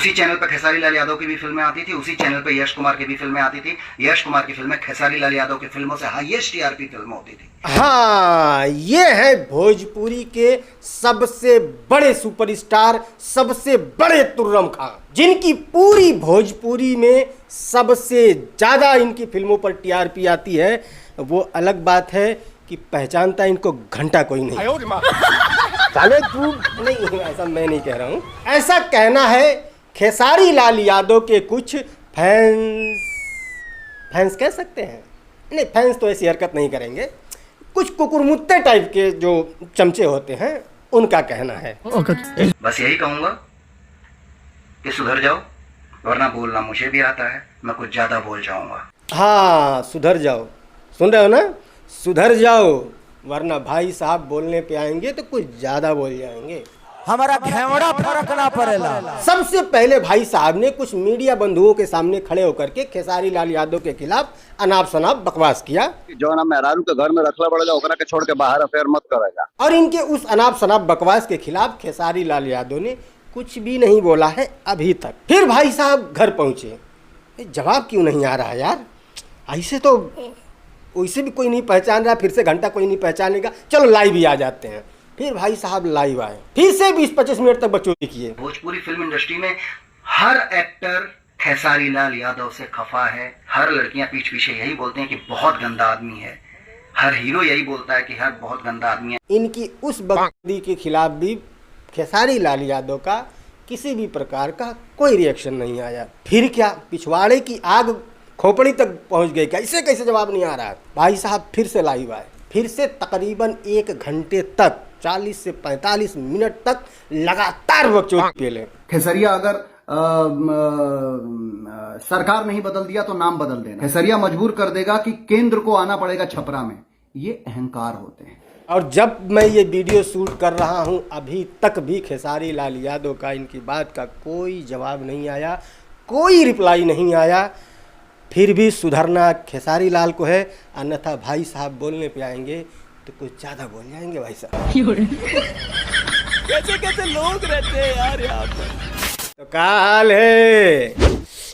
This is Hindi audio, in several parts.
उसी चैनल पर खेसारी लाल यादव की भी फिल्में आती थी, उसी चैनल पर यश कुमार की भी फिल्में आती थी। यश कुमार की फिल्में खेसारी लाल यादव की फिल्मों से हाईएस्ट टीआरपी फिल्म होती थी। हाँ, ये है भोजपुरी के सबसे बड़े सुपरस्टार, सबसे बड़े तुर्रम खान, जिनकी पूरी भोजपुरी में सबसे ज़्यादा इनकी फिल्मों पर टीआरपी आती है। वो अलग बात है कि पहचानता इनको घंटा कोई नहीं। चले तू नहीं, ऐसा मैं नहीं कह रहा हूँ, ऐसा कहना है खेसारी लाल यादव के कुछ फैंस कह सकते हैं, नहीं फैंस तो ऐसी हरकत नहीं करेंगे, कुछ कुकुरमुत्ते टाइप के जो चमचे होते हैं उनका कहना है। बस यही कहूंगा कि सुधर जाओ, वरना बोलना मुझे भी आता है, मैं कुछ ज्यादा बोल जाऊंगा। हाँ, सुधर जाओ, सुन रहे हो ना, सुधर जाओ, वरना भाई साहब बोलने पे आएंगे तो कुछ ज्यादा बोल जाएंगे, हमारा घेवड़ा फर्क ना पड़ेला। सबसे पहले भाई साहब ने कुछ मीडिया बंधुओं के सामने खड़े होकर के खेसारी लाल यादव के खिलाफ अनाप शनाप बकवास किया। जो ना मेहरारू के घर में रखला पड़ेगा, ओकरा के छोड़ के बाहर अफेयर मत करेगा। और इनके उस अनाप शनाप बकवास के खिलाफ खेसारी लाल यादव ने कुछ भी नहीं बोला है अभी तक। फिर भाई साहब घर पहुंचे, जवाब क्यों नहीं आ रहा यार, ऐसे तो वैसे भी कोई नहीं पहचान रहा, फिर से घंटा कोई नहीं पहचानेगा, चलो लाइव ही आ जाते हैं। फिर भाई साहब लाइव आए, फिर से 20-25 मिनट तक बकचोदी किए। भोजपुरी फिल्म इंडस्ट्री में हर एक्टर खेसारी लाल यादव से खफा है। हर लड़कियां पीछे पीछे यही बोलते हैं कि बहुत गंदा आदमी है, हर हीरो यही बोलता है कि हर बहुत गंदा आदमी है। इनकी उस बकचोदी के खिलाफ भी खेसारी लाल यादव का किसी भी प्रकार का कोई रिएक्शन नहीं आया। फिर क्या, पिछवाड़े की आग खोपड़ी तक पहुंच गई, कैसे कैसे जवाब नहीं आ रहा। भाई साहब फिर से लाइव आए, फिर से तकरीबन 1 घंटे तक 40 से 45 मिनट तक लगातार बकचोदी पेले। खेसरिया अगर सरकार नहीं बदल दिया तो नाम बदल देना, खेसरिया मजबूर कर देगा कि केंद्र को आना पड़ेगा छपरा में, ये अहंकार होते हैं। और जब मैं ये वीडियो शूट कर रहा हूँ अभी तक भी खेसारी लाल यादव का इनकी बात का कोई जवाब नहीं आया, कोई रिप्लाई नहीं आया। फिर भी सुधरना खेसारी लाल को है, अन्यथा भाई साहब बोलने पे आएंगे तो कुछ ज़्यादा बोल जाएंगे भाई साहब। कैसे कैसे लोग रहते हैं यार यहाँ पर। तो क्या हाल है,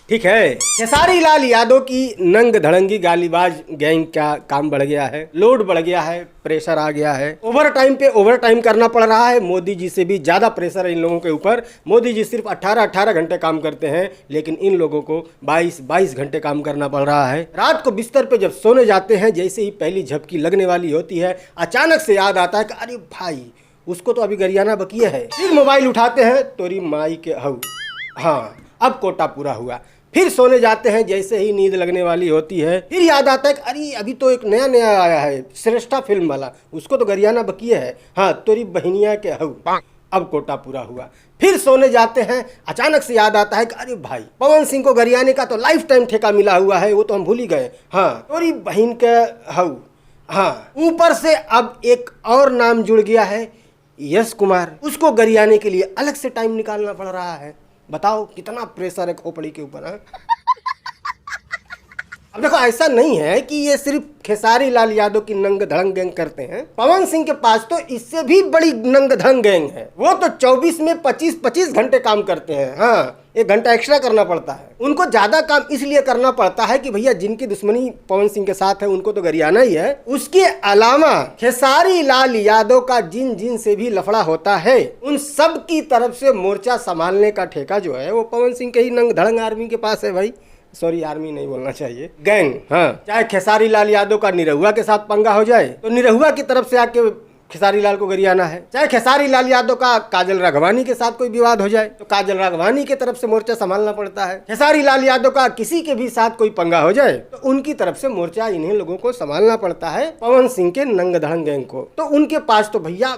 ठीक है। खेसारी लाल यादव की नंग धड़ंगी गालीबाज गैंग का काम बढ़ गया है, लोड बढ़ गया है, प्रेशर आ गया है, ओवर टाइम पे ओवर टाइम करना पड़ रहा है। मोदी जी से भी ज़्यादा प्रेशर है इन लोगों के ऊपर। मोदी जी सिर्फ 18-18 घंटे काम करते हैं, लेकिन इन लोगों को 22-22 घंटे काम करना पड़ रहा है। रात को बिस्तर पे जब सोने जाते हैं, जैसे ही पहली झपकी लगने वाली होती है, अचानक से याद आता है कि अरे भाई उसको तो अभी गरियाना बकिया है। फिर मोबाइल उठाते हैं, तोरी माई के हऊ, हाँ अब कोटा पूरा हुआ। फिर सोने जाते हैं, जैसे ही नींद लगने वाली होती है, फिर याद आता है कि अरे अभी तो एक नया आया है श्रेष्ठा फिल्म वाला, उसको तो गरियाना बकिया है, हाँ तोरी बहनिया के हऊ, अब कोटा पूरा हुआ। फिर सोने जाते हैं, अचानक से याद आता है कि अरे भाई पवन सिंह को गरियाने का तो लाइफ टाइम ठेका मिला हुआ है, वो तो हम भूल ही गए, हाँ तोरी बहन के हऊ। हाँ, ऊपर से अब एक और नाम जुड़ गया है, यश कुमार, उसको गरियाने के लिए अलग से टाइम निकालना पड़ रहा है। बताओ कितना प्रेशर है खोपड़ी के ऊपर। अब देखो, ऐसा नहीं है कि ये सिर्फ खेसारी लाल यादव की नंग धड़ंग गैंग करते हैं, पवन सिंह के पास तो इससे भी बड़ी नंग धड़ंग गैंग है। वो तो 24 में 25-25 घंटे काम करते हैं, हाँ 1 घंटा एक्स्ट्रा करना पड़ता है। उनको ज्यादा काम इसलिए करना पड़ता है कि भैया जिनकी दुश्मनी पवन सिंह के साथ है उनको तो गरियाना ही है। उसके अलावा खेसारी लाल यादव का जिन जिन से भी लफड़ा होता है, उन सब की तरफ से मोर्चा संभालने का ठेका जो है वो पवन सिंह के ही नंग धड़ंग आर्मी के पास है भाई। सॉरी, आर्मी नहीं बोलना चाहिए, गैंग। हाँ, चाहे खेसारी लाल यादव का निरहुआ के साथ पंगा हो जाए तो निरहुआ की तरफ से आके खेसारी लाल को गरियाना है, चाहे खेसारी लाल यादव का काजल राघवानी के साथ कोई विवाद हो जाए तो काजल राघवानी की तरफ से मोर्चा संभालना पड़ता है। खेसारी लाल यादव का किसी के भी साथ कोई पंगा हो जाए तो उनकी तरफ से मोर्चा इन्हीं लोगों को संभालना पड़ता है, पवन सिंह के नंग धड़ंग गैंग को। तो उनके पास तो भैया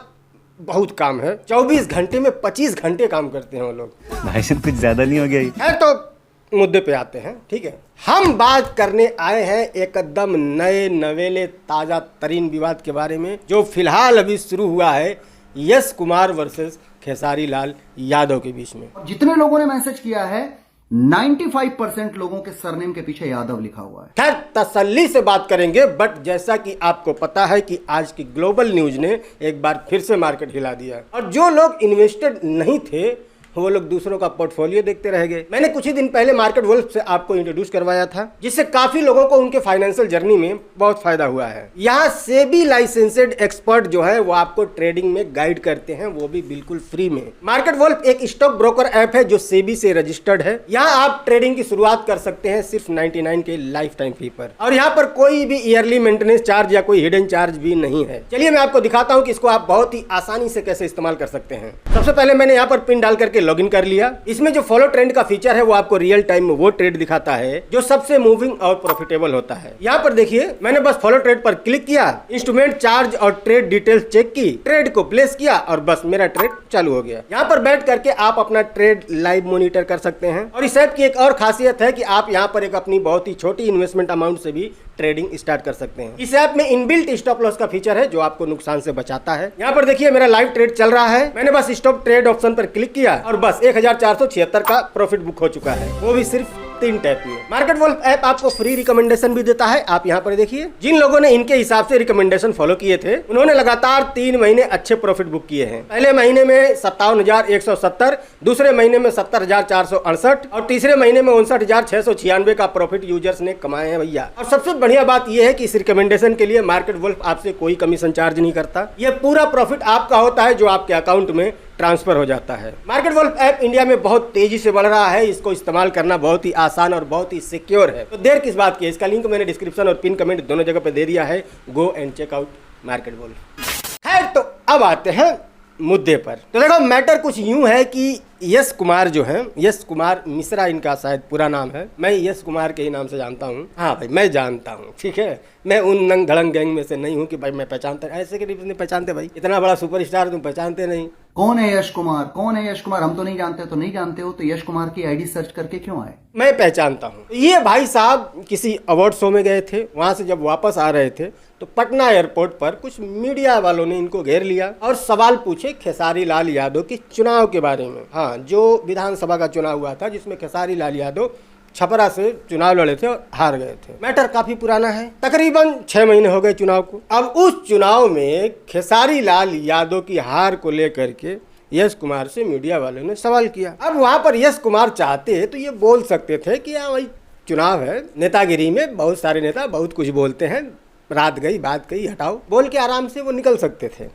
बहुत काम है, 24 घंटे में 25 घंटे काम करते हैं वो लोग। भाई साहब कुछ ज्यादा नहीं हो गया है? तो मुद्दे पे आते हैं, ठीक है। हम बात करने आए हैं एकदम नए नवेले ताजा तरीन विवाद के बारे में, जो फिलहाल अभी शुरू हुआ है यश कुमार वर्सेस खेसारी लाल यादव के बीच में। जितने लोगों ने मैसेज किया है 95% लोगों के सरनेम के पीछे यादव लिखा हुआ है। खैर तसल्ली से बात करेंगे, बट जैसा कि आपको पता है कि आज की ग्लोबल न्यूज ने एक बार फिर से मार्केट हिला दिया, और जो लोग इन्वेस्टेड नहीं थे वो लोग दूसरों का पोर्टफोलियो देखते रह गए। मैंने कुछ ही दिन पहले मार्केट वुल्फ से आपको इंट्रोड्यूस करवाया था, जिससे काफी लोगों को उनके फाइनेंशियल जर्नी में बहुत फायदा हुआ है। यहाँ सेबी लाइसेंसेड एक्सपर्ट जो है वो आपको ट्रेडिंग में गाइड करते हैं, वो भी बिल्कुल फ्री में। मार्केट वुल्फ एक स्टॉक ब्रोकर ऐप है जो सेबी से रजिस्टर्ड है। यहाँ आप ट्रेडिंग की शुरुआत कर सकते हैं सिर्फ 99 के लाइफ टाइम फी पर, और यहाँ पर कोई भी ईयरली मेंटेनेंस चार्ज या कोई हिडन चार्ज भी नहीं है। चलिए मैं आपको दिखाता हूँ कि इसको आप बहुत ही आसानी से कैसे इस्तेमाल कर सकते हैं। सबसे पहले मैंने यहाँ पर पिन डाल करके लॉगिन कर लिया। इसमें जो फॉलो ट्रेंड का फीचर है वो आपको रियल टाइम में वो ट्रेड दिखाता है जो सबसे मूविंग और प्रॉफिटेबल होता है। यहाँ पर देखिए मैंने बस फॉलो ट्रेड पर क्लिक किया, इंस्ट्रूमेंट चार्ज और ट्रेड डिटेल्स चेक की, ट्रेड को प्लेस किया और बस मेरा ट्रेड चालू हो गया। यहाँ पर बैठ करके आप अपना ट्रेड लाइव मॉनिटर कर सकते हैं। और इस ऐप की एक और खासियत है कि आप यहाँ पर एक अपनी बहुत ही छोटी इन्वेस्टमेंट अमाउंट से भी ट्रेडिंग स्टार्ट कर सकते हैं। इस ऐप में इनबिल्ट स्टॉप लॉस का फीचर है जो आपको नुकसान से बचाता है। यहाँ पर देखिए मेरा लाइव ट्रेड चल रहा है, मैंने बस स्टॉप ट्रेड ऑप्शन पर क्लिक किया और बस 1476 का प्रॉफिट बुक हो चुका है, वो भी सिर्फ 3 टैप में। मार्केट वुल्फ ऐप आपको फ्री रिकमेंडेशन भी देता है। आप यहाँ पर देखिए जिन लोगों ने इनके हिसाब से रिकमेंडेशन फॉलो किए थे उन्होंने लगातार 3 महीने अच्छे प्रॉफिट बुक किए हैं। पहले महीने में 57,170, दूसरे महीने में 70,468 और तीसरे महीने में 59,696 का प्रॉफिट यूजर्स ने कमाए हैं भैया। और सबसे बढ़िया बात यह है कि इस रिकमेंडेशन के लिए मार्केट वुल्फ आपसे कोई कमीशन चार्ज नहीं करता। यह पूरा प्रॉफिट आपका होता है जो आपके अकाउंट में ट्रांसफर हो जाता है। मार्केट वुल्फ ऐप इंडिया में बहुत तेजी से बढ़ रहा है, इसको इस्तेमाल करना बहुत ही आसान और बहुत ही सिक्योर है। तो देर किस बात की, इसका लिंक मैंने डिस्क्रिप्शन और पिन कमेंट दोनों जगह पे दे दिया है। Go and check out market wolf. खैर तो अब आते हैं मुद्दे पर। तो देखो मैटर कुछ यूं है कि यश कुमार जो है, यश कुमार मिश्रा इनका शायद पूरा नाम है, मैं यश कुमार के ही नाम से जानता हूँ। हाँ भाई मैं जानता हूँ, ठीक है, मैं उन नंग धड़ंग गैंग में से नहीं हूँ कि भाई मैं पहचानता, ऐसे के नहीं पहचानते भाई, इतना बड़ा सुपरस्टार तुम पहचानते नहीं। कौन है यश कुमार? कौन है यश कुमार? हम तो नहीं जानते। तो नहीं जानते हो तो यश कुमार की आईडी सर्च करके क्यों आए? मैं पहचानता हूँ। ये भाई साहब किसी अवार्ड शो में गए थे, वहां से जब वापस आ रहे थे तो पटना एयरपोर्ट पर कुछ मीडिया वालों ने इनको घेर लिया और सवाल पूछे खेसारी लाल यादव के चुनाव के बारे में। हाँ, जो विधानसभा का चुनाव हुआ था जिसमें खेसारी लाल यादव छपरा से चुनाव लड़े थे और हार गए थे। मैटर काफी पुराना है, तकरीबन 6 महीने हो गए चुनाव को। अब उस चुनाव में खेसारी लाल यादव की हार को लेकर के यश कुमार से मीडिया वालों ने सवाल किया। अब वहां पर यश कुमार चाहते तो ये बोल सकते थे कि हाँ भाई चुनाव है, नेतागिरी में बहुत सारे नेता बहुत कुछ बोलते हैं, रात गई बात गई हटाओ, बोल के आराम से वो निकल सकते थे।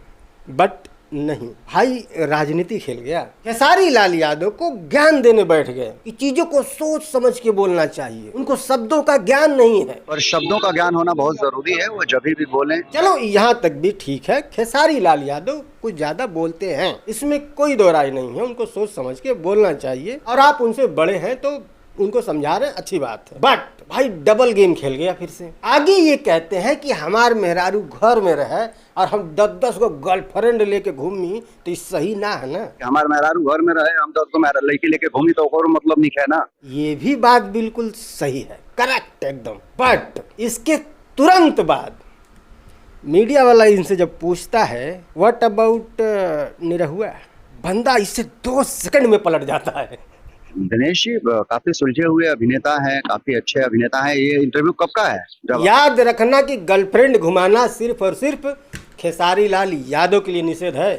बट नहीं भाई, राजनीति खेल गया। खेसारी लाल यादव को ज्ञान देने बैठ गए कि चीजों को सोच समझ के बोलना चाहिए, उनको शब्दों का ज्ञान नहीं है। और शब्दों का ज्ञान होना बहुत जरूरी है, वो जब भी बोलें। चलो यहाँ तक भी ठीक है, खेसारी लाल यादव कुछ ज्यादा बोलते हैं, इसमें कोई दो राय नहीं है, उनको सोच समझ के बोलना चाहिए। और आप उनसे बड़े हैं तो उनको समझा रहे हैं, अच्छी बात है। बट भाई डबल गेम खेल गया फिर से। आगे ये कहते हैं कि हमार मेहरारू घर में रहे और हम 10-10 को गर्लफ्रेंड लेके घूमी तो ये सही ना है ना। हमारे मेहरारू घर में रहे, हम 10 को मेहरा लड़की लेके घूमी तो और मतलब नहीं है ना। ये भी बात बिल्कुल सही है, करेक्ट एकदम। बट इसके तुरंत बाद मीडिया वाला इनसे जब पूछता है व्हाट अबाउट निरहुआ, बंदा इससे 2 सेकंड में पलट जाता है। दिनेश जी काफी सुलझे हुए अभिनेता हैं, काफी अच्छे अभिनेता हैं। ये इंटरव्यू कब का है? याद रखना कि गर्लफ्रेंड घुमाना सिर्फ और सिर्फ खेसारी लाल यादव के लिए निषेध है।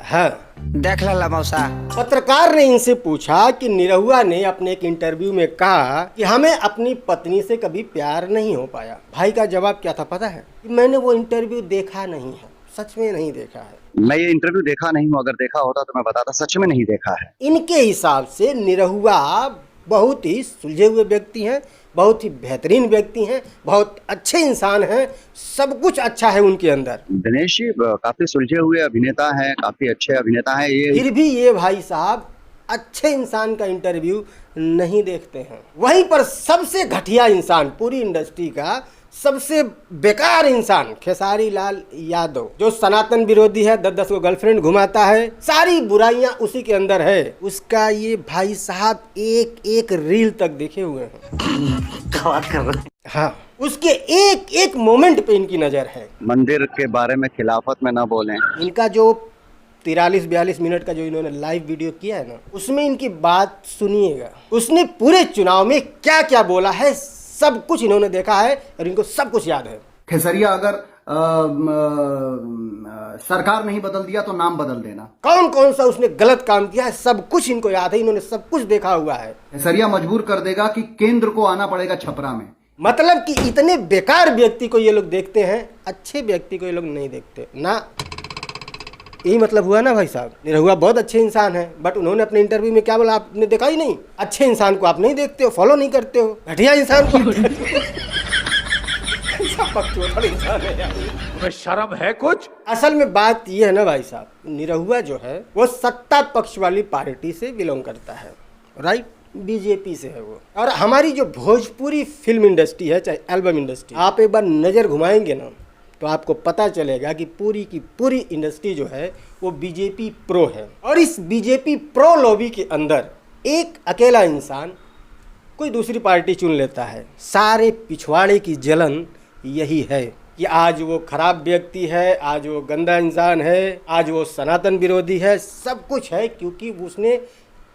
हाँ, देख ला मौसा। पत्रकार ने इनसे पूछा कि निरहुआ ने अपने एक इंटरव्यू में कहा कि हमें अपनी पत्नी से कभी प्यार नहीं हो पाया। भाई का जवाब क्या था पता है? मैंने वो इंटरव्यू देखा नहीं है, सच में नहीं देखा है। मैं ये इंटरव्यू देखा नहीं हूँ, अगर देखा होता तो मैं बताता, सच में नहीं देखा है। इनके हिसाब से निरहुआ बहुत ही सुलझे हुए व्यक्ति हैं, बहुत ही बेहतरीन व्यक्ति हैं, बहुत अच्छे इंसान हैं, सब कुछ अच्छा है उनके अंदर। दिनेश जी काफी सुलझे हुए अभिनेता हैं, काफी अच्छे अभिनेता हैं। ये फिर भी ये भाई साहब अच्छे इंसान का इंटरव्यू नहीं देखते हैं। वहीं पर सबसे घटिया इंसान पूरी इंडस्ट्री का, सबसे बेकार इंसान खेसारी लाल यादव, जो सनातन विरोधी है, 10-10 को गर्लफ्रेंड घुमाता है, सारी बुराइयां उसी के अंदर है। उसका ये भाई साहब एक रील तक देखे हुए हैं। हाँ, उसके एक मोमेंट पे इनकी नजर है। मंदिर के बारे में खिलाफत में न बोलें। इनका जो 43-42 मिनट का जो इन्होंने लाइव वीडियो किया है ना, उसमें इनकी बात सुनिएगा। उसने पूरे चुनाव में क्या क्या बोला है सब कुछ इन्होंने देखा है और इनको सब कुछ याद है। खेसरिया अगर सरकार नहीं बदल दिया तो नाम बदल देना। कौन कौन सा उसने गलत काम किया है सब कुछ इनको याद है, इन्होंने सब कुछ देखा हुआ है। खेसरिया मजबूर कर देगा कि केंद्र को आना पड़ेगा छपरा में। मतलब कि इतने बेकार व्यक्ति को ये लोग देखते हैं, अच्छे व्यक्ति को ये लोग नहीं देखते ना। यही मतलब हुआ ना भाई साहब। निरहुआ बहुत अच्छे इंसान है, बट उन्होंने अपने इंटरव्यू में क्या बोला आपने देखा ही नहीं। अच्छे इंसान को आप नहीं देखते हो, फॉलो नहीं करते हो, घटिया इंसान को इंसान है यार। तुम्हें शर्म है कुछ? असल में बात यह है ना भाई साहब, निरहुआ जो है वो सत्ता पक्ष वाली पार्टी से बिलोंग करता है, राइट, बीजेपी से है वो। और हमारी जो भोजपुरी फिल्म इंडस्ट्री है, चाहे एल्बम इंडस्ट्री, आप एक बार नज़र घुमाएंगे ना तो आपको पता चलेगा कि पूरी की पूरी इंडस्ट्री जो है वो बीजेपी प्रो है। और इस बीजेपी प्रो लॉबी के अंदर एक अकेला इंसान कोई दूसरी पार्टी चुन लेता है। सारे पिछवाड़े की जलन यही है कि आज वो खराब व्यक्ति है, आज वो गंदा इंसान है, आज वो सनातन विरोधी है, सब कुछ है क्योंकि उसने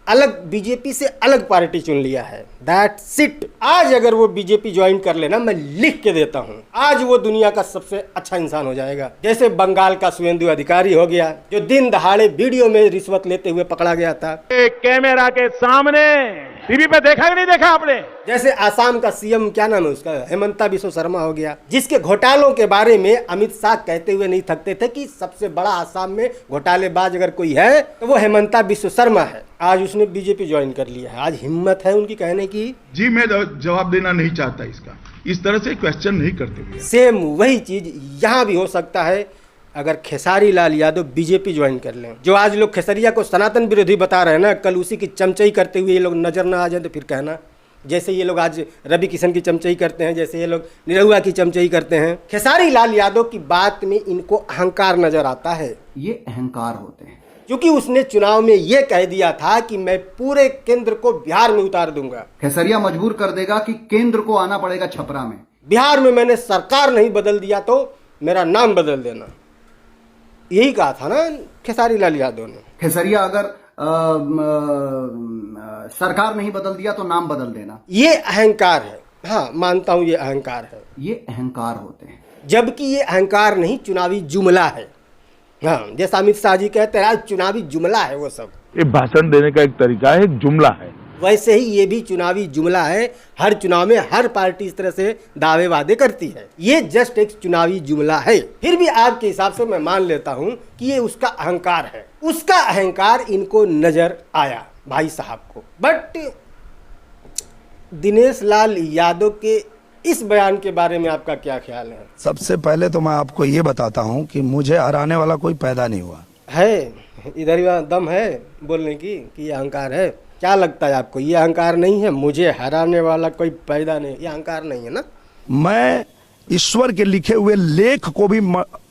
अलग बीजेपी से अलग पार्टी चुन लिया है। That's it. आज अगर वो बीजेपी ज्वाइन कर लेना, मैं लिख के देता हूँ, आज वो दुनिया का सबसे अच्छा इंसान हो जाएगा। जैसे बंगाल का शुवेंदु अधिकारी हो गया, जो दिन दहाड़े वीडियो में रिश्वत लेते हुए पकड़ा गया था। कैमरा के सामने टीवी पे देखा कि नहीं देखा आपने? जैसे आसाम का सीएम क्या नाम है उसका, हेमंता बिस्वा शर्मा हो गया, जिसके घोटालों के बारे में अमित शाह कहते हुए नहीं थकते थे कि सबसे बड़ा आसाम में घोटालेबाज अगर कोई है तो वो हेमंता बिस्वा शर्मा है। आज उसने बीजेपी ज्वाइन कर लिया है। आज हिम्मत है उनकी कहने की। जी मैं जवाब देना नहीं चाहता इसका, इस तरह से क्वेश्चन नहीं करते। सेम वही चीज यहाँ भी हो सकता है अगर खेसारी लाल यादव बीजेपी ज्वाइन कर लें। जो आज लोग खेसरिया को सनातन विरोधी बता रहे हैं ना, कल उसी की चमचई करते हुए ये लोग नजर ना आ जाए तो फिर कहना। जैसे ये लोग आज रवि किशन की चमचई करते हैं, जैसे ये लोग निरहुआ की चमचई करते हैं। खेसारी लाल यादव की बात में इनको अहंकार नजर आता है। ये अहंकार होते हैं क्योंकि उसने चुनाव में ये कह दिया था कि मैं पूरे केंद्र को बिहार में उतार दूंगा। खेसरिया मजबूर कर देगा कि केंद्र को आना पड़ेगा छपरा में। बिहार में मैंने सरकार नहीं बदल दिया तो मेरा नाम बदल देना, यही कहा था ना खेसारी लाल यादव ने। खेसरिया अगर सरकार नहीं बदल दिया तो नाम बदल देना। ये अहंकार है। हाँ मानता हूं ये अहंकार है। ये अहंकार होते हैं, जबकि ये अहंकार नहीं, चुनावी जुमला है। हाँ, जैसा अमित शाह जी कहते हैं आज चुनावी जुमला है वो सब। ये भाषण देने का एक तरीका है, एक जुमला है। वैसे ही ये भी चुनावी जुमला है। हर चुनाव में हर पार्टी इस तरह से दावे वादे करती है। ये जस्ट एक चुनावी जुमला है। फिर भी आपके हिसाब से मैं मान लेता हूं कि ये उसका अहंकार है। उसका अहंकार इनको नजर आया भाई साहब को। बट दिनेश लाल यादव के इस बयान के बारे में आपका क्या ख्याल है? सबसे पहले तो मैं आपको ये बताता हूँ कि मुझे हराने वाला कोई पैदा नहीं हुआ है। इधर ही दम है बोलने की कि ये अहंकार है। क्या लगता है आपको, ये अहंकार नहीं है? मुझे हराने वाला कोई पैदा नहीं, ये अहंकार नहीं है ना। मैं ईश्वर के लिखे हुए लेख को भी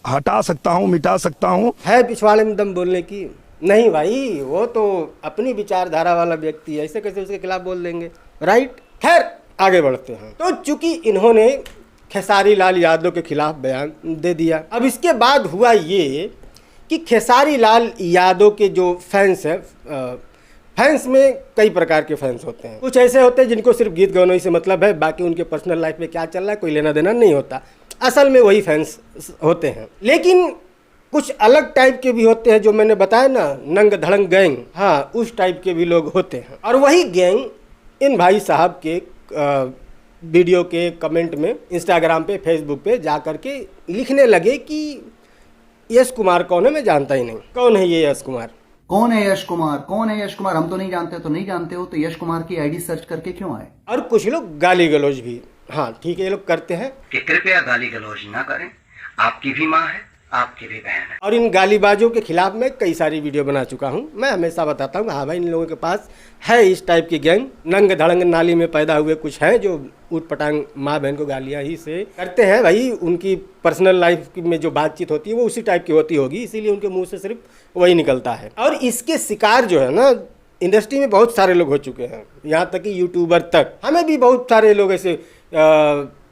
हटा सकता हूँ, मिटा सकता हूँ। है पिछवाड़े में दम बोलने की? नहीं भाई, वो तो अपनी विचारधारा वाला व्यक्ति है, ऐसे कैसे उसके खिलाफ बोल देंगे, राइट। खैर आगे बढ़ते हैं। तो चूंकि इन्होंने खेसारी लाल यादव के खिलाफ बयान दे दिया, अब इसके बाद हुआ ये कि खेसारी लाल यादव के जो फैंस हैं, फैंस में कई प्रकार के फैंस होते हैं। कुछ ऐसे होते हैं जिनको सिर्फ गीत गानों से मतलब है, बाकी उनके पर्सनल लाइफ में क्या चल रहा है कोई लेना देना नहीं होता। असल में वही फैंस होते हैं। लेकिन कुछ अलग टाइप के भी होते हैं, जो मैंने बताया ना, नंग धड़ंग गैंग। हाँ, उस टाइप के भी लोग होते हैं। और वही गैंग इन भाई साहब के वीडियो के कमेंट में इंस्टाग्राम पे, फेसबुक पे जा करके लिखने लगे कि यश कुमार कौन है, मैं जानता ही नहीं। कौन है ये यश कुमार? कौन है यश कुमार? कौन है यश कुमार? हम तो नहीं जानते। तो नहीं जानते हो तो यश कुमार की आईडी सर्च करके क्यों आए? और कुछ लोग गाली गलौज भी, हाँ ठीक है, ये लोग करते हैं कि कृपया गाली गलौज ना करें, आपकी भी माँ है, आपकी भी बहन है। और इन गालीबाजों के खिलाफ मैं कई सारी वीडियो बना चुका हूं। मैं हमेशा बताता हूं हाँ भाई, इन लोगों के पास है इस टाइप की गैंग। नंग धड़ंग नाली में पैदा हुए कुछ हैं जो ऊट पटांग माँ बहन को गालियां ही से करते हैं। भाई उनकी पर्सनल लाइफ में जो बातचीत होती है वो उसी टाइप की होती होगी, इसीलिए उनके मुंह से सिर्फ वही निकलता है। और इसके शिकार जो है ना, इंडस्ट्री में बहुत सारे लोग हो चुके हैं, यहाँ तक कि यूट्यूबर तक। हमें भी बहुत सारे लोग ऐसे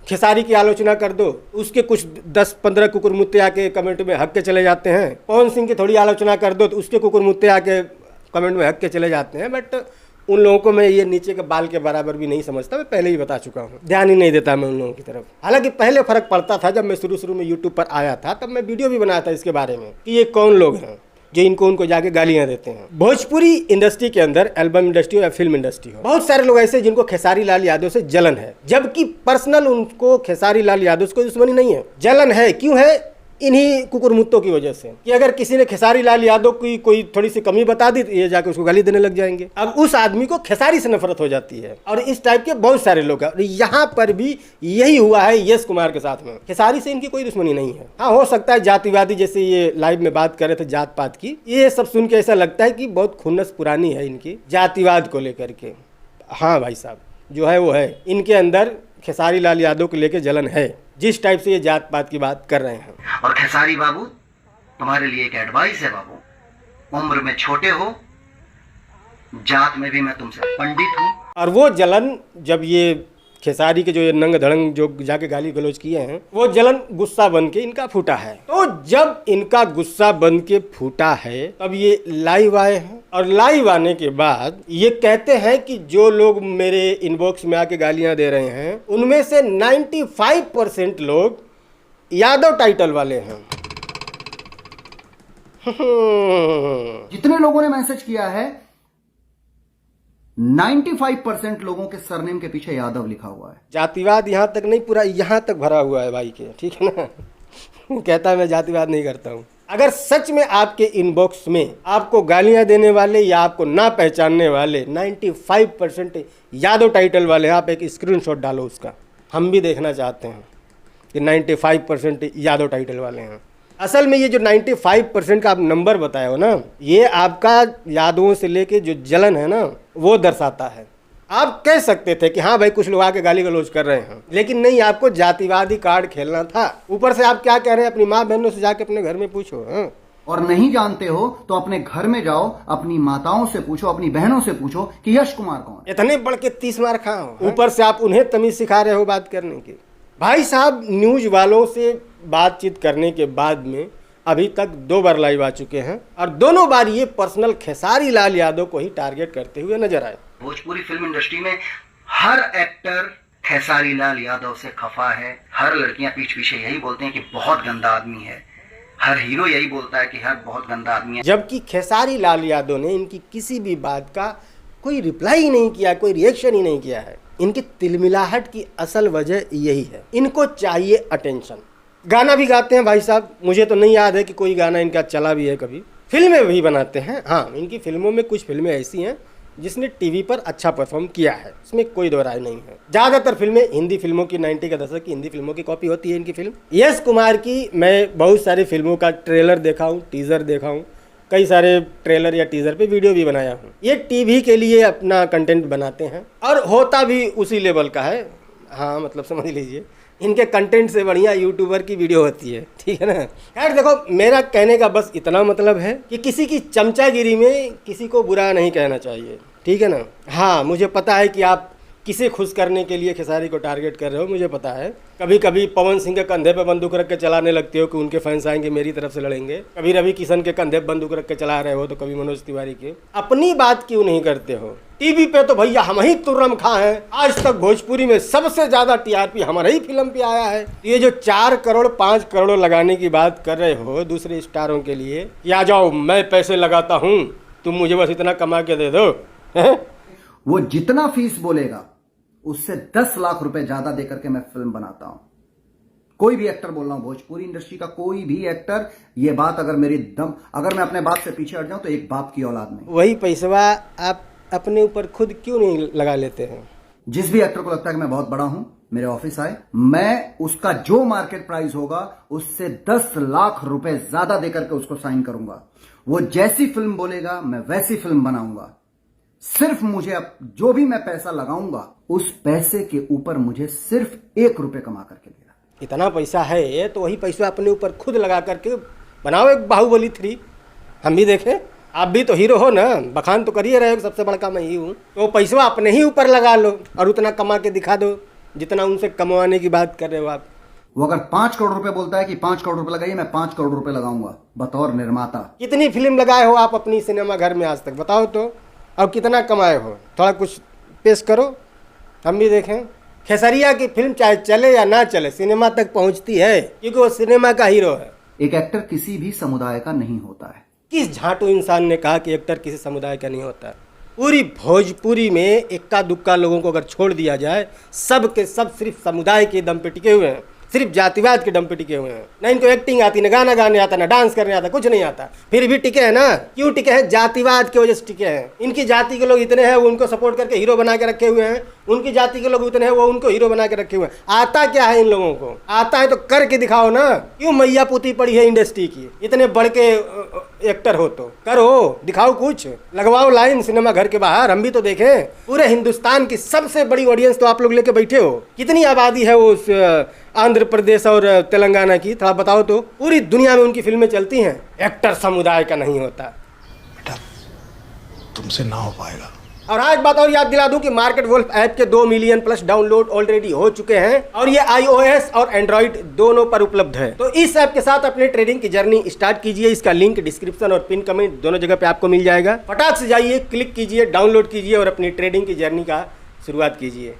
खेसारी की आलोचना कर दो, उसके कुछ 10-15 कुकुर मुत्ते आके कमेंट में हक के चले जाते हैं। पवन सिंह की थोड़ी आलोचना कर दो तो उसके कुकुर मुत्ते आके कमेंट में हक के चले जाते हैं। बट उन लोगों को मैं ये नीचे के बाल के बराबर भी नहीं समझता, मैं पहले ही बता चुका हूँ। ध्यान ही नहीं देता मैं उन लोगों की तरफ। हालांकि पहले फर्क पड़ता था, जब मैं शुरू में यूट्यूब पर आया था तब मैं वीडियो भी बनाया था इसके बारे में कि ये कौन लोग हैं जो उनको जाके गालियां देते हैं। भोजपुरी इंडस्ट्री के अंदर, एल्बम इंडस्ट्री हो या फिल्म इंडस्ट्री हो, बहुत सारे लोग ऐसे जिनको खेसारी लाल यादव से जलन है, जबकि पर्सनल उनको खेसारी लाल यादव से कोई दुश्मनी नहीं है। जलन है, क्यों है? इन्हीं कुकुरमुत्तों की वजह से, कि अगर किसी ने खेसारी लाल यादव की कोई थोड़ी सी कमी बता दी तो ये जाके उसको गाली देने लग जाएंगे। अब उस आदमी को खेसारी से नफरत हो जाती है, और इस टाइप के बहुत सारे लोग हैं। यहाँ पर भी यही हुआ है यश कुमार के साथ में। खेसारी से इनकी कोई दुश्मनी नहीं है। हाँ, हो सकता है जातिवादी, जैसे ये लाइव में बात कर रहे थे जात पात की, ये सब सुन के ऐसा लगता है कि बहुत खुन्नस पुरानी है इनकी जातिवाद को लेकर के। हाँ भाई साहब, जो है वो है, इनके अंदर खेसारी लाल यादव को लेकर जलन है, जिस टाइप से ये जात पात की बात कर रहे हैं। और खेसारी बाबू, तुम्हारे लिए एक एडवाइस है बाबू, उम्र में छोटे हो, जात में भी मैं तुमसे पंडित हूँ। और वो जलन, जब ये खेसारी के जो ये नंग धड़ंग जो जाके गाली गलौज किए हैं, वो जलन गुस्सा बन के इनका फूटा है। तो जब इनका गुस्सा बन के फूटा है तब ये लाइव आए हैं, और लाइव आने के बाद ये कहते हैं कि जो लोग मेरे इनबॉक्स में आके गालियां दे रहे हैं उनमें से 95% लोग यादव टाइटल वाले हैं। जितने लोगों ने मैसेज किया है 95% लोगों के सरनेम के पीछे यादव लिखा हुआ है। जातिवाद यहाँ तक नहीं, पूरा यहाँ तक भरा हुआ है भाई के, ठीक है ना। कहता है मैं जातिवाद नहीं करता हूँ। अगर सच में आपके इनबॉक्स में आपको गालियां देने वाले या आपको ना पहचानने वाले 95% यादव टाइटल वाले, आप एक स्क्रीनशॉट डालो उसका, हम भी देखना चाहते हैं कि 95% यादव टाइटल वाले हैं। असल में ये जो 95% का आप नंबर बताए हो ना, ये आपका यादवों से लेके जो जलन है ना वो दर्शाता है। आप कह सकते थे कि हाँ भाई कुछ लोग आके गाली गलौज कर रहे हैं, लेकिन नहीं, आपको जातिवादी कार्ड खेलना था। ऊपर से आप क्या कह रहे हैं, अपनी माँ बहनों से जाके अपने घर में पूछो। हाँ? और नहीं जानते हो तो अपने घर में जाओ, अपनी माताओं से पूछो, अपनी बहनों से पूछो कि यश कुमार कौन है। इतने बढ़ के 30 मार खा हो, ऊपर से आप उन्हें तमीज सिखा रहे हो बात करने की। भाई साहब, न्यूज वालों से बातचीत करने के बाद में अभी तक 2 बार लाइव आ चुके हैं, और दोनों बार ये पर्सनल खेसारी लाल यादव को ही टारगेट करते हुए नजर आए। भोजपुरी फिल्म इंडस्ट्री में हर एक्टर खेसारी लाल यादव से खफा है। हर लड़कियां पीछ पीछे यही बोलते हैं कि बहुत गंदा आदमी है। हर हीरो यही बोलता है कि हर बहुत गंदा आदमी है। जबकि खेसारी लाल यादव ने इनकी किसी भी बात का कोई रिप्लाई ही नहीं किया, कोई रिएक्शन ही नहीं किया है। इनकी तिलमिलाहट की असल वजह यही है, इनको चाहिए अटेंशन। गाना भी गाते हैं भाई साहब, मुझे तो नहीं याद है कि कोई गाना इनका चला भी है कभी। फिल्में भी बनाते हैं, हाँ, इनकी फिल्मों में कुछ फिल्में ऐसी हैं जिसने टीवी पर अच्छा परफॉर्म किया है, इसमें कोई दो राय नहीं है। ज़्यादातर फिल्में हिंदी फिल्मों की, 90 के दशक की हिंदी फिल्मों की कॉपी होती है इनकी फिल्म। यश कुमार की मैं बहुत सारी फिल्मों का ट्रेलर देखा हूँ, टीज़र देखा हूँ, कई सारे ट्रेलर या टीज़र पे वीडियो भी बनाया हूँ। ये टीवी के लिए अपना कंटेंट बनाते हैं और होता भी उसी लेवल का है। हाँ, मतलब समझ लीजिए इनके कंटेंट से बढ़िया यूट्यूबर की वीडियो होती है, ठीक है ना। खैर देखो, मेरा कहने का बस इतना मतलब है कि किसी की चमचागिरी में किसी को बुरा नहीं कहना चाहिए, ठीक है ना। हाँ, मुझे पता है कि आप किसे खुश करने के लिए खेसारी को टारगेट कर रहे हो, मुझे पता है। कभी कभी पवन सिंह के कंधे पे बंदूक रख के चलाने लगते हो कि उनके फैंस आएंगे मेरी तरफ से लड़ेंगे। कभी रवि किशन के कंधे पे बंदूक रख के चला रहे हो, तो कभी मनोज तिवारी के। अपनी बात क्यों नहीं करते हो? टीवी पे तो भैया हम ही तुर्रम खा हैं। आज तक भोजपुरी में सबसे ज्यादा टीआरपी हमारे ही फिल्म पे आया है। ये जो 4 करोड़ 5 करोड़ लगाने की बात कर रहे हो दूसरे स्टारों के लिए, कि आ जाओ मैं पैसे लगाता हूँ, तुम मुझे बस इतना कमा के दे दो। वो जितना फीस बोलेगा उससे 10 लाख रुपए ज्यादा देकर के मैं फिल्म बनाता हूं। कोई भी एक्टर बोल रहा हूं, भोजपुरी इंडस्ट्री का कोई भी एक्टर, ये बात अगर अगर मैं अपने बात से पीछे हट जाऊं तो एक बाप की औलाद नहीं। वही पैसा आप अपने ऊपर खुद क्यों नहीं लगा लेते हैं? जिस भी एक्टर को लगता है कि मैं बहुत बड़ा हूं, मेरे ऑफिस आए, मैं उसका जो मार्केट प्राइस होगा उससे 10 लाख रुपए ज्यादा देकर के उसको साइन करूंगा। वो जैसी फिल्म बोलेगा मैं वैसी फिल्म बनाऊंगा। सिर्फ मुझे अब जो भी मैं पैसा लगाऊंगा उस पैसे के ऊपर मुझे सिर्फ 1 रुपए कमा करके देना। इतना पैसा है तो वही पैसा अपने ऊपर खुद लगा करके बनाओ एक बाहुबली 3, हम भी देखें। आप भी तो हीरो हो ना, बखान तो करिए रहे हो सबसे बड़का मैं ही हूँ। तो पैसा अपने ही ऊपर लगा लो और उतना कमा के दिखा दो जितना उनसे कमाने की बात कर रहे हो आप। वो अगर 5 करोड़ रुपए बोलता है कि 5 करोड़ रुपए लगाइए, मैं 5 करोड़ रुपए लगाऊंगा बतौर निर्माता। कितनी फिल्म लगाए हो आप अपनी सिनेमा घर में आज तक, बताओ तो? और कितना कमाए हो, थोड़ा कुछ पेश करो, हम भी देखें। खेसरिया की फिल्म चाहे चले या ना चले, सिनेमा तक पहुंचती है क्योंकि वो सिनेमा का हीरो है। एक एक्टर किसी भी समुदाय का नहीं होता है। किस झाटू इंसान ने कहा कि एक्टर किसी समुदाय का नहीं होता? पूरी भोजपुरी में इक्का दुक्का लोगों को अगर छोड़ दिया जाए, सब के सब सिर्फ समुदाय के दम पे टिके हुए हैं, सिर्फ जातिवाद के दम पे टिके हुए हैं। ना इनको एक्टिंग आती, ना गाना गाने आता, ना डांस करने आता, कुछ नहीं आता, फिर भी टिके हैं ना। क्यों टिके हैं? जातिवाद की वजह से टिके हैं। इनकी जाति के लोग इतने हैं, वो उनको सपोर्ट करके हीरो बना के रखे हुए हैं। उनकी जाति के लोग इतने हैं, वो उनको हीरो बना के रखे हुए हैं। आता क्या है इन लोगों को? आता है तो करके दिखाओ ना। क्यों मैया पुती पड़ी है इंडस्ट्री की? इतने बड़ के एक्टर हो तो करो, दिखाओ, कुछ लगवाओ लाइन सिनेमा घर के बाहर, हम भी तो देखें। पूरे हिंदुस्तान की सबसे बड़ी ऑडियंस तो आप लोग लेके बैठे हो। कितनी आबादी है वो आंध्र प्रदेश और तेलंगाना की, थोड़ा बताओ तो। पूरी दुनिया में उनकी फिल्में चलती हैं। एक्टर समुदाय का नहीं होता। बेटा तुमसे ना हो पाएगा। और आज बात और याद दिला दूं कि मार्केट वुल्फ ऐप के 2 मिलियन प्लस डाउनलोड ऑलरेडी हो चुके हैं और ये iOS और एंड्रॉइड दोनों पर उपलब्ध है। तो इस ऐप के साथ अपनी ट्रेडिंग की जर्नी स्टार्ट कीजिए। इसका लिंक डिस्क्रिप्शन और पिन कमेंट दोनों जगह पे आपको मिल जाएगा। फटाक से जाइए, क्लिक कीजिए, डाउनलोड कीजिए और अपनी ट्रेडिंग की जर्नी का शुरुआत कीजिए।